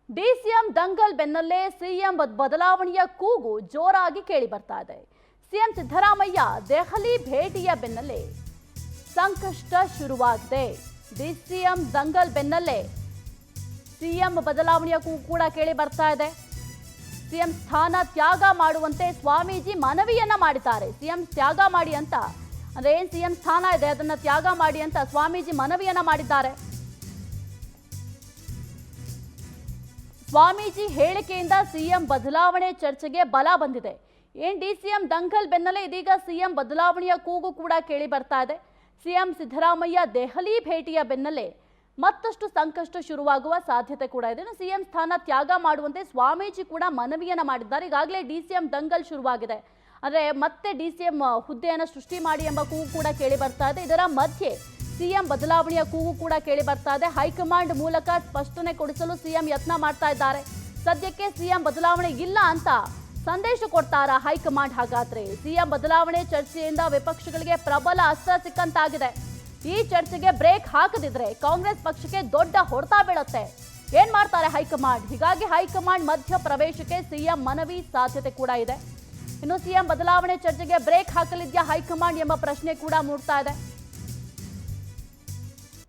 DCM Dangal ಬೆನ್ನಲ್ಲೇ CM ಬದಲಾವಣೆಯ ಕೂಗು ಜೋರಾಗಿ ಕೇಳಿ ಬರ್ತಾ ಇದೆ. ಸಿಎಂ ಸಿದ್ದರಾಮಯ್ಯ ದೆಹಲಿ ಭೇಟಿಯ ಬೆನ್ನಲ್ಲೇ ಸಂಕಷ್ಟ ಶುರುವಾಗಿದೆ. ಡಿಸಿಎಂ ದಂಗಲ್ ಬೆನ್ನಲ್ಲೇ ಸಿಎಂ ಬದಲಾವಣೆಯ ಕೂಗು ಕೂಡ ಕೇಳಿ ಬರ್ತಾ ಇದೆ. ಸಿಎಂ ಸ್ಥಾನ ತ್ಯಾಗ ಮಾಡುವಂತೆ ಸ್ವಾಮೀಜಿ ಮನವಿಯನ್ನ ಮಾಡಿದ್ದಾರೆ. ಸಿಎಂ ತ್ಯಾಗ ಮಾಡಿ ಅಂತ ಅಂದ್ರೆ ಏನ್ ಸಿಎಂ ಸ್ಥಾನ ಇದೆ ಅದನ್ನ ತ್ಯಾಗ ಮಾಡಿ ಅಂತ ಸ್ವಾಮೀಜಿ ಮನವಿಯನ್ನ ಮಾಡಿದ್ದಾರೆ. ಸ್ವಾಮೀಜಿ ಹೇಳಿಕೆಯಿಂದ ಸಿಎಂ ಬದಲಾವಣೆ ಚರ್ಚೆಗೆ ಬಲ ಬಂದಿದೆ. ಏನ್ ಡಿಸಿಎಂ ದಂಗಲ್ ಬೆನ್ನಲ್ಲೇ ಇದೀಗ ಸಿಎಂ ಬದಲಾವಣೆಯ ಕೂಗು ಕೂಡ ಕೇಳಿ ಬರ್ತಾ ಇದೆ. ಸಿಎಂ ಸಿದ್ದರಾಮಯ್ಯ ದೆಹಲಿ ಭೇಟಿಯ ಬೆನ್ನಲ್ಲೇ ಮತ್ತಷ್ಟು ಸಂಕಷ್ಟ ಶುರುವಾಗುವ ಸಾಧ್ಯತೆ ಕೂಡ ಇದೆ. ಸಿಎಂ ಸ್ಥಾನ ತ್ಯಾಗ ಮಾಡುವಂತೆ ಸ್ವಾಮೀಜಿ ಕೂಡ ಮನವಿಯನ್ನ ಮಾಡಿದ್ದಾರೆ. ಈಗಾಗಲೇ ಡಿಸಿಎಂ ದಂಗಲ್ ಶುರುವಾಗಿದೆ. ಅಂದ್ರೆ ಮತ್ತೆ ಡಿಸಿಎಂ ಹುದ್ದೆಯನ್ನು ಸೃಷ್ಟಿ ಮಾಡಿ ಎಂಬ ಕೂಗು ಕೂಡ ಕೇಳಿ ಬರ್ತಾ ಇದೆ. ಇದರ ಮಧ್ಯೆ ಸಿಎಂ ಬದಲಾವಣೆಯ ಕೂಗು ಕೂಡ ಕೇಳಿ ಬರ್ತಾ ಇದೆ. ಹೈಕಮಾಂಡ್ ಮೂಲಕ ಸ್ಪಷ್ಟನೆ ಕೊಡಿಸಲು ಸಿಎಂ ಯತ್ನ ಮಾಡ್ತಾ ಇದ್ದಾರೆ. ಸದ್ಯಕ್ಕೆ ಸಿಎಂ ಬದಲಾವಣೆ ಇಲ್ಲ ಅಂತ ಸಂದೇಶ ಕೊಡ್ತಾರ ಹೈಕಮಾಂಡ್? ಹಾಗಾದ್ರೆ ಸಿಎಂ ಬದಲಾವಣೆ ಚರ್ಚೆಯಿಂದ ವಿಪಕ್ಷಗಳಿಗೆ ಪ್ರಬಲ ಅಸ್ತ್ರ ಸಿಕ್ಕಂತಾಗಿದೆ. ಈ ಚರ್ಚೆಗೆ ಬ್ರೇಕ್ ಹಾಕದಿದ್ರೆ ಕಾಂಗ್ರೆಸ್ ಪಕ್ಷಕ್ಕೆ ದೊಡ್ಡ ಹೊಡೆತ ಬೀಳುತ್ತೆ. ಏನ್ ಮಾಡ್ತಾರೆ ಹೈಕಮಾಂಡ್? ಹೀಗಾಗಿ ಹೈಕಮಾಂಡ್ ಮಧ್ಯ ಪ್ರವೇಶಕ್ಕೆ ಸಿಎಂ ಮನವಿ ಸಾಧ್ಯತೆ ಕೂಡ ಇದೆ. ಇನ್ನು ಸಿಎಂ ಬದಲಾವಣೆ ಚರ್ಚೆಗೆ ಬ್ರೇಕ್ ಹಾಕಲಿದ್ಯಾ ಹೈಕಮಾಂಡ್ ಎಂಬ ಪ್ರಶ್ನೆ ಕೂಡ ಮೂಡ್ತಾ ಇದೆ.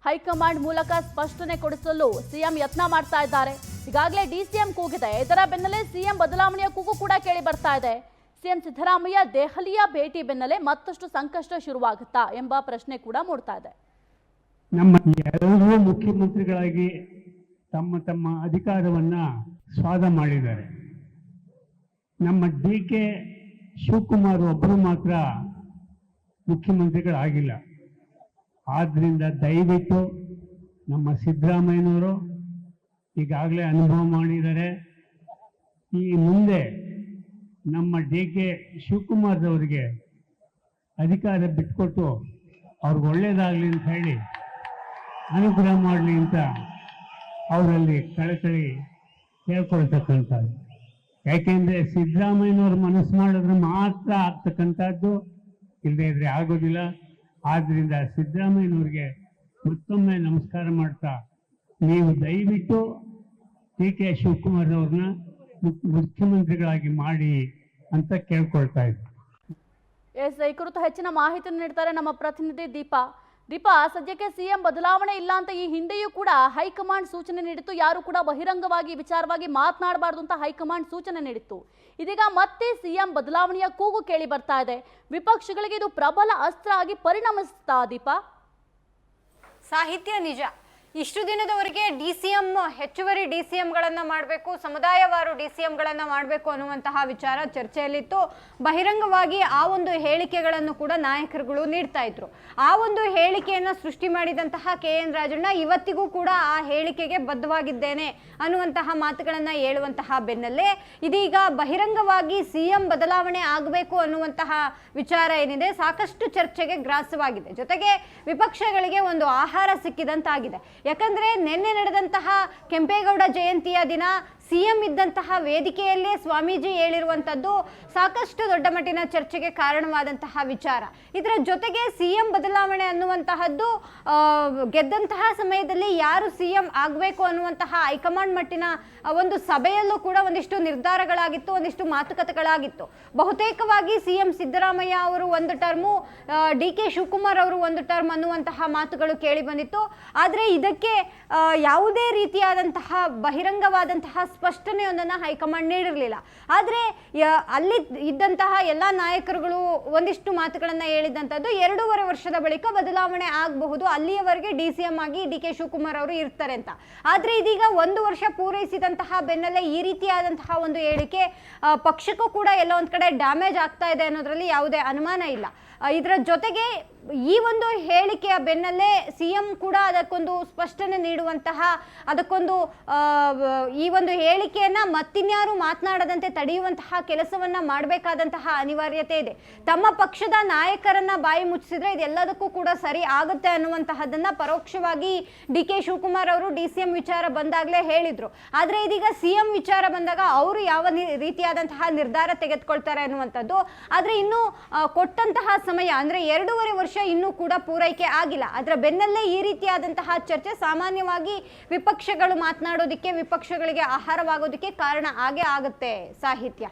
ಹೈಕಮಾಂಡ್ ಮೂಲಕ ಸ್ಪಷ್ಟನೆ ಕೊಡಿಸಲು ಸಿಎಂ ಯತ್ನ ಮಾಡ್ತಾ ಇದ್ದಾರೆ. ಈಗಾಗಲೇ ಡಿಸಿಎಂ ಕೂಗಿದೆ. ಇದರ ಬೆನ್ನಲ್ಲೇ ಸಿಎಂ ಬದಲಾವಣೆಯ ಕೂಗು ಕೂಡ ಕೇಳಿ ಬರ್ತಾ ಇದೆ. ಸಿಎಂ ಸಿದ್ದರಾಮಯ್ಯ ದೆಹಲಿಯ ಭೇಟಿ ಬೆನ್ನಲ್ಲೇ ಮತ್ತಷ್ಟು ಸಂಕಷ್ಟ ಶುರುವಾಗುತ್ತಾ ಎಂಬ ಪ್ರಶ್ನೆ ಕೂಡ ಮೂಡ್ತಾ ಇದೆ. ನಮ್ಮ ಎಲ್ಲರೂ ಮುಖ್ಯಮಂತ್ರಿಗಳಾಗಿ ತಮ್ಮ ತಮ್ಮ ಅಧಿಕಾರವನ್ನ ಸ್ವಾದ ಮಾಡಿದ್ದಾರೆ. ನಮ್ಮ ಡಿ.ಕೆ. ಶಿವಕುಮಾರ್ ಒಬ್ಬರು ಮಾತ್ರ ಮುಖ್ಯಮಂತ್ರಿಗಳಾಗಿಲ್ಲ. ಆದ್ರಿಂದ ದಯವಿಟ್ಟು ನಮ್ಮ ಸಿದ್ದರಾಮಯ್ಯನವರು ಈಗಾಗಲೇ ಅನುಭವ ಮಾಡಿದ್ದಾರೆ. ಈ ಮುಂದೆ ನಮ್ಮ ಡಿ.ಕೆ. ಶಿವಕುಮಾರ್ದವರಿಗೆ ಅಧಿಕಾರ ಬಿಟ್ಕೊಟ್ಟು ಅವ್ರಿಗೆ ಒಳ್ಳೇದಾಗಲಿ ಅಂತ ಹೇಳಿ ಅನುಗ್ರಹ ಮಾಡಲಿ ಅಂತ ಅವರಲ್ಲಿ ಕಳಕಳಿ ಕೇಳ್ಕೊಳ್ತಕ್ಕಂಥದ್ದು. ಯಾಕೆಂದರೆ ಸಿದ್ದರಾಮಯ್ಯನವ್ರ ಮನಸ್ಸು ಮಾಡಿದ್ರೆ ಮಾತ್ರ ಆಗ್ತಕ್ಕಂಥದ್ದು, ಇಲ್ಲದೇ ಇದ್ರೆ ಆಗೋದಿಲ್ಲ. ಆದ್ದರಿಂದ ಸಿದ್ದರಾಮಯ್ಯನವ್ರಿಗೆ ಮತ್ತೊಮ್ಮೆ ನಮಸ್ಕಾರ ಮಾಡ್ತಾ ನೀವು ದಯವಿಟ್ಟು ಡಿ.ಕೆ. ಶಿವಕುಮಾರ್ ಅವ್ರನ್ನ ಮುಖ್ಯಮಂತ್ರಿಗಳಾಗಿ ಮಾಡಿ ಅಂತ ಕೇಳ್ಕೊಳ್ತಾ ಇದ್ದೀನಿ. ಈ ಕುರಿತು ಹೆಚ್ಚಿನ ಮಾಹಿತಿ ನೀಡ್ತಾರೆ ನಮ್ಮ ಪ್ರತಿನಿಧಿ ದೀಪಾ, ಸದ್ಯಕ್ಕೆ ಸಿಎಂ ಬದಲಾವಣೆ ಇಲ್ಲ ಅಂತ ಈ ಹಿಂದೆಯೂ ಕೂಡ ಹೈಕಮಾಂಡ್ ಸೂಚನೆ ನೀಡಿತ್ತು. ಯಾರು ಕೂಡ ಬಹಿರಂಗವಾಗಿ ವಿಚಾರವಾಗಿ ಮಾತನಾಡಬಾರ್ದು ಅಂತ ಹೈಕಮಾಂಡ್ ಸೂಚನೆ ನೀಡಿತ್ತು. ಇದೀಗ ಮತ್ತೆ ಸಿಎಂ ಬದಲಾವಣೆಯ ಕೂಗು ಕೇಳಿ ಬರ್ತಾ ಇದೆ. ವಿಪಕ್ಷಗಳಿಗೆ ಇದು ಪ್ರಬಲ ಅಸ್ತ್ರ ಆಗಿ ಪರಿಣಮಿಸ್ತಾ ದೀಪಾ? ಸಾಹಿತ್ಯ ನಿಜ. ಇಷ್ಟು ದಿನದವರೆಗೆ ಡಿಸಿಎಂ ಹೆಚ್ಚುವರಿ ಡಿಸಿಎಂಗಳನ್ನು ಮಾಡಬೇಕು, ಸಮುದಾಯವಾರು ಡಿಸಿಎಂಗಳನ್ನು ಮಾಡಬೇಕು ಅನ್ನುವಂತಹ ವಿಚಾರ ಚರ್ಚೆಯಲ್ಲಿತ್ತು. ಬಹಿರಂಗವಾಗಿ ಆ ಒಂದು ಹೇಳಿಕೆಗಳನ್ನು ಕೂಡ ನಾಯಕರುಗಳು ನೀಡ್ತಾ ಇದ್ರು. ಆ ಒಂದು ಹೇಳಿಕೆಯನ್ನು ಸೃಷ್ಟಿ ಮಾಡಿದಂತಹ ಕೆ.ಎನ್. ರಾಜಣ್ಣ ಇವತ್ತಿಗೂ ಕೂಡ ಆ ಹೇಳಿಕೆಗೆ ಬದ್ಧವಾಗಿದ್ದೇನೆ ಅನ್ನುವಂತಹ ಮಾತುಗಳನ್ನು ಹೇಳುವಂತಹ ಬೆನ್ನಲ್ಲೇ ಇದೀಗ ಬಹಿರಂಗವಾಗಿ ಸಿಎಂ ಬದಲಾವಣೆ ಆಗಬೇಕು ಅನ್ನುವಂತಹ ವಿಚಾರ ಏನಿದೆ ಸಾಕಷ್ಟು ಚರ್ಚೆಗೆ ಗ್ರಾಸವಾಗಿದೆ. ಜೊತೆಗೆ ವಿಪಕ್ಷಗಳಿಗೆ ಒಂದು ಆಹಾರ ಸಿಕ್ಕಿದಂತಾಗಿದೆ. ಯಾಕಂದ್ರೆ ನಿನ್ನೆ ನಡೆದಂತಹ ಕೆಂಪೇಗೌಡ ಜಯಂತಿಯ ದಿನ ಸಿಎಂ ಇದ್ದಂತಹ ವೇದಿಕೆಯಲ್ಲೇ ಸ್ವಾಮೀಜಿ ಹೇಳಿರುವಂಥದ್ದು ಸಾಕಷ್ಟು ದೊಡ್ಡ ಮಟ್ಟಿನ ಚರ್ಚೆಗೆ ಕಾರಣವಾದಂತಹ ವಿಚಾರ. ಇದರ ಜೊತೆಗೆ ಸಿಎಂ ಬದಲಾವಣೆ ಅನ್ನುವಂತಹದ್ದು ಗೆದ್ದಂತಹ ಸಮಯದಲ್ಲಿ ಯಾರು ಸಿಎಂ ಆಗಬೇಕು ಅನ್ನುವಂತಹ ಹೈಕಮಾಂಡ್ ಮಟ್ಟಿನ ಒಂದು ಸಭೆಯಲ್ಲೂ ಕೂಡ ಒಂದಿಷ್ಟು ನಿರ್ಧಾರಗಳಾಗಿತ್ತು, ಒಂದಿಷ್ಟು ಮಾತುಕತೆಗಳಾಗಿತ್ತು. ಬಹುತೇಕವಾಗಿ ಸಿಎಂ ಸಿದ್ದರಾಮಯ್ಯ ಅವರು ಒಂದು ಟರ್ಮು, ಡಿ.ಕೆ. ಶಿವಕುಮಾರ್ ಅವರು ಒಂದು ಟರ್ಮ್ ಅನ್ನುವಂತಹ ಮಾತುಗಳು ಕೇಳಿ ಬಂದಿತ್ತು. ಆದರೆ ಇದಕ್ಕೆ ಯಾವುದೇ ರೀತಿಯಾದಂತಹ ಬಹಿರಂಗವಾದಂತಹ ಸ್ಪಷ್ಟನೆಯೊಂದನ್ನು ಹೈಕಮಾಂಡ್ ನೀಡಿರಲಿಲ್ಲ. ಆದರೆ ಅಲ್ಲಿ ಇದ್ದಂತಹ ಎಲ್ಲ ನಾಯಕರುಗಳು ಒಂದಿಷ್ಟು ಮಾತುಗಳನ್ನು ಹೇಳಿದಂಥದ್ದು 2.5 ವರ್ಷದ ಬಳಿಕ ಬದಲಾವಣೆ ಆಗಬಹುದು, ಅಲ್ಲಿಯವರೆಗೆ ಡಿ.ಸಿ.ಎಂ ಆಗಿ ಡಿ.ಕೆ. ಶಿವಕುಮಾರ್ ಅವರು ಇರ್ತಾರೆ ಅಂತ. ಆದರೆ ಇದೀಗ 1 ವರ್ಷ ಪೂರೈಸಿದಂತಹ ಬೆನ್ನಲ್ಲೇ ಈ ರೀತಿಯಾದಂತಹ ಒಂದು ಹೇಳಿಕೆ ಪಕ್ಷಕ್ಕೂ ಕೂಡ ಎಲ್ಲ ಒಂದು ಕಡೆ ಡ್ಯಾಮೇಜ್ ಆಗ್ತಾ ಇದೆ ಅನ್ನೋದ್ರಲ್ಲಿ ಯಾವುದೇ ಅನುಮಾನ ಇಲ್ಲ. ಇದರ ಜೊತೆಗೆ ಈ ಒಂದು ಹೇಳಿಕೆಯ ಬೆನ್ನಲ್ಲೇ ಸಿಎಂ ಕೂಡ ಅದಕ್ಕೊಂದು ಸ್ಪಷ್ಟನೆ ನೀಡುವಂತಹ, ಅದಕ್ಕೊಂದು ಈ ಒಂದು ಹೇಳಿಕೆಯನ್ನ ಮತ್ತಿನ್ಯಾರು ಮಾತನಾಡದಂತೆ ತಡೆಯುವಂತಹ ಕೆಲಸವನ್ನ ಮಾಡಬೇಕಾದಂತಹ ಅನಿವಾರ್ಯತೆ ಇದೆ. ತಮ್ಮ ಪಕ್ಷದ ನಾಯಕರನ್ನ ಬಾಯಿ ಮುಚ್ಚಿಸಿದ್ರೆ ಇದೆಲ್ಲದಕ್ಕೂ ಕೂಡ ಸರಿ ಆಗುತ್ತೆ ಅನ್ನುವಂತಹದನ್ನ ಪರೋಕ್ಷವಾಗಿ ಡಿ.ಕೆ. ಶಿವಕುಮಾರ್ ಅವರು ಡಿ.ಸಿ.ಎಂ ವಿಚಾರ ಬಂದಾಗಲೇ ಹೇಳಿದ್ರು. ಆದ್ರೆ ಇದೀಗ ಸಿಎಂ ವಿಚಾರ ಬಂದಾಗ ಅವರು ಯಾವ ರೀತಿಯಾದಂತಹ ನಿರ್ಧಾರ ತೆಗೆದುಕೊಳ್ತಾರೆ ಅನ್ನುವಂಥದ್ದು. ಆದ್ರೆ ಇನ್ನು ಕೊಟ್ಟಂತಹ ಸಮಯ ಅಂದ್ರೆ 2.5 ವರ್ಷ ಇನ್ನೂ ಕೂಡ ಪೂರೈಕೆ ಆಗಿಲ್ಲ. ಅದರ ಬೆನ್ನಲ್ಲೇ ಈ ರೀತಿಯಾದಂತಹ ಚರ್ಚೆ ಸಾಮಾನ್ಯವಾಗಿ ವಿಪಕ್ಷಗಳು ಮಾತನಾಡೋದಕ್ಕೆ, ವಿಪಕ್ಷಗಳಿಗೆ ಆಹಾರವಾಗೋದಕ್ಕೆ ಕಾರಣ ಆಗೇ ಆಗುತ್ತೆ. ಸಾಹಿತ್ಯ.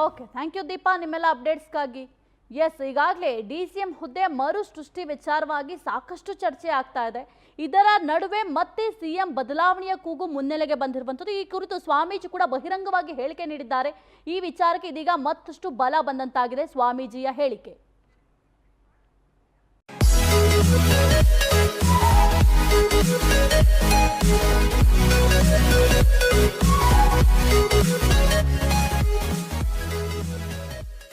ಓಕೆ, ಥ್ಯಾಂಕ್ ಯು ದೀಪಾ ನಿಮ್ಮೆಲ್ಲ ಅಪ್ಡೇಟ್ಸ್ಗಾಗಿ. ಎಸ್, ಈಗಾಗಲೇ DCM ಹುದ್ದೆ ಮರು ಸೃಷ್ಟಿ ವಿಚಾರವಾಗಿ ಸಾಕಷ್ಟು ಚರ್ಚೆ ಆಗ್ತಾ ಇದೆ. ಇದರ ನಡುವೆ ಮತ್ತೆ CM ಬದಲಾವಣೆಯ ಕೂಗು ಮುನ್ನೆಲೆಗೆ ಬಂದಿರುವಂಥದ್ದು. ಈ ಕುರಿತು ಸ್ವಾಮೀಜಿ ಕೂಡ ಬಹಿರಂಗವಾಗಿ ಹೇಳಿಕೆ ನೀಡಿದ್ದಾರೆ. ಈ ವಿಚಾರಕ್ಕೆ ಇದೀಗ ಮತ್ತಷ್ಟು ಬಲ ಬಂದಂತಾಗಿದೆ ಸ್ವಾಮೀಜಿಯ ಹೇಳಿಕೆ.